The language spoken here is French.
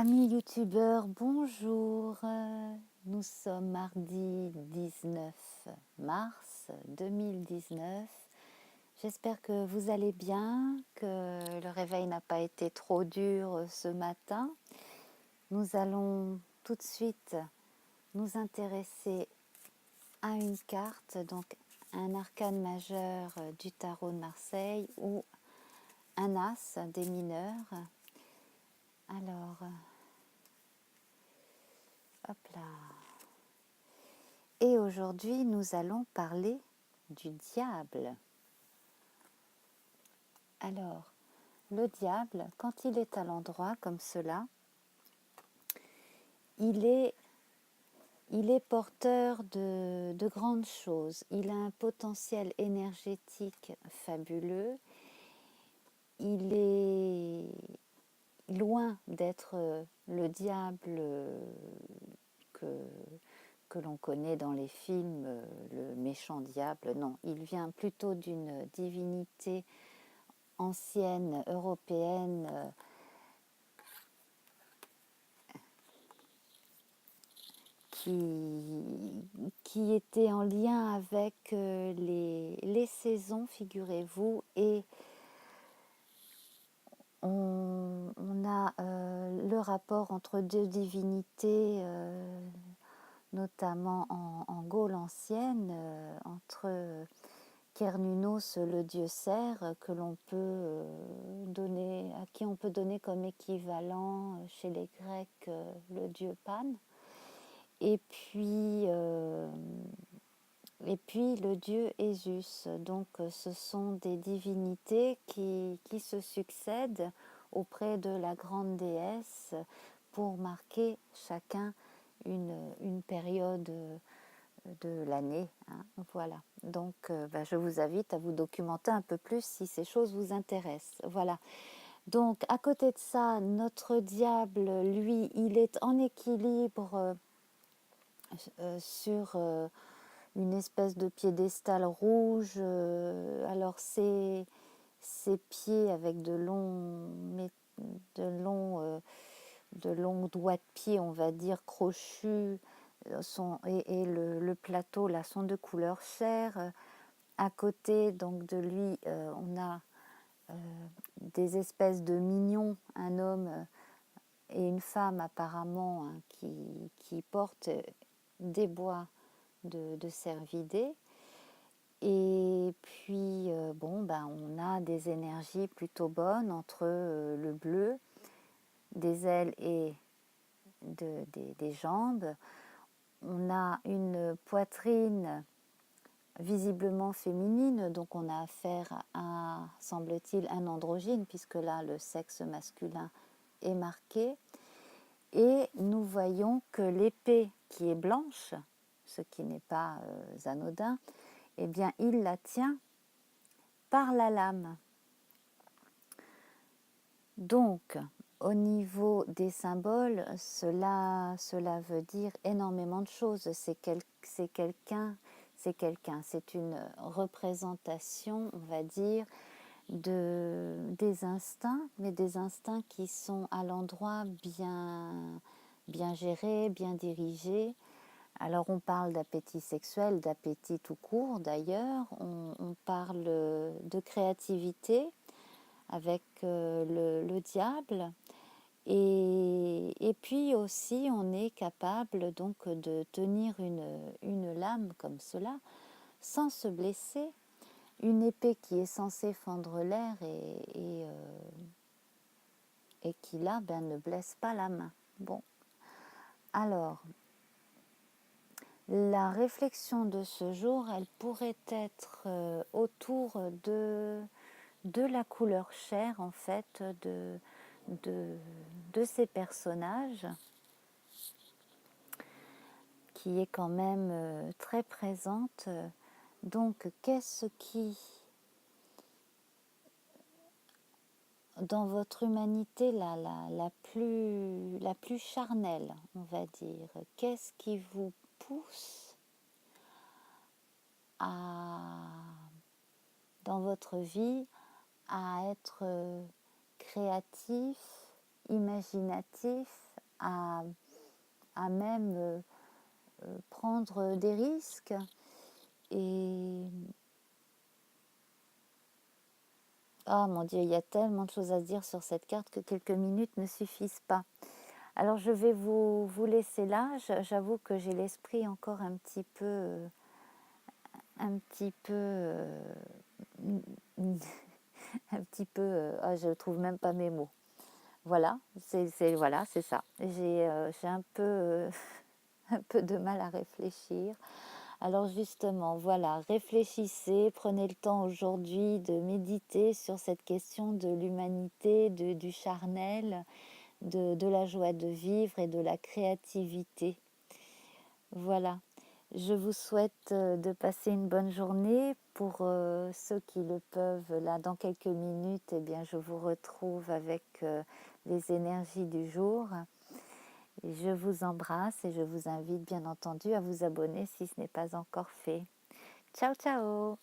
Amis youtubeurs, bonjour. Nous sommes mardi 19 mars 2019. J'espère que vous allez bien, que le réveil n'a pas été trop dur ce matin. Nous allons tout de suite nous intéresser à une carte, donc un arcane majeur du tarot de Marseille ou un as des mineurs. Alors, hop là. Et aujourd'hui, nous allons parler du diable. Alors, le diable, quand il est à l'endroit comme cela, il est porteur de grandes choses. Il a un potentiel énergétique fabuleux. Il est loin d'être le diable que l'on connaît dans les films, le méchant diable. Non, il vient plutôt d'une divinité ancienne européenne qui était en lien avec les saisons, figurez-vous, et on a le rapport entre deux divinités, notamment en Gaule ancienne, entre Cernunnos, le dieu cerf, que l'on peut donner, à qui on peut donner comme équivalent chez les Grecs le dieu Pan, et puis le dieu Esus. Donc ce sont des divinités qui se succèdent auprès de la grande déesse pour marquer chacun une période de l'année. Hein, voilà. Donc je vous invite à vous documenter un peu plus si ces choses vous intéressent. Voilà. Donc à côté de ça, notre diable, lui, il est en équilibre sur une espèce de piédestal rouge. Alors ses pieds avec de longs doigts de pied, on va dire, crochus, et le plateau là sont de couleur chair. À côté donc de lui, on a des espèces de mignons, un homme et une femme apparemment, hein, qui portent des bois de cervidés. Et puis on a des énergies plutôt bonnes entre le bleu des ailes et des jambes. On a une poitrine visiblement féminine, donc on a affaire à, semble-t-il, un androgyne, puisque là le sexe masculin est marqué. Et nous voyons que l'épée qui est blanche, ce qui n'est pas anodin, eh bien il la tient par la lame. Donc, au niveau des symboles, cela veut dire énormément de choses. C'est une représentation, on va dire, des instincts, mais des instincts qui sont à l'endroit bien gérés, bien dirigés. Alors on parle d'appétit sexuel, d'appétit tout court d'ailleurs, on parle de créativité avec le diable, et puis aussi on est capable donc de tenir une lame comme cela sans se blesser, une épée qui est censée fendre l'air et qui là ne blesse pas la main. Bon, alors la réflexion de ce jour, elle pourrait être autour de la couleur chair, en fait, de ces personnages, qui est quand même très présente. Donc, qu'est-ce qui, dans votre humanité la plus charnelle, on va dire, qu'est-ce qui vous pousse dans votre vie à être créatif, imaginatif, à même prendre des risques. Et ah mon Dieu, il y a tellement de choses à dire sur cette carte que quelques minutes ne suffisent pas. Alors je vais vous laisser là. J'avoue que j'ai l'esprit encore un petit peu, un petit peu, je trouve même pas mes mots. Voilà, voilà, c'est ça. J'ai un peu, un peu de mal à réfléchir. Alors justement, voilà, réfléchissez, prenez le temps aujourd'hui de méditer sur cette question de l'humanité, du charnel, de la joie de vivre et de la créativité. Voilà. Je vous souhaite de passer une bonne journée. Pour ceux qui le peuvent, là, dans quelques minutes, eh bien, je vous retrouve avec les énergies du jour. Et je vous embrasse et je vous invite bien entendu à vous abonner si ce n'est pas encore fait. Ciao, ciao!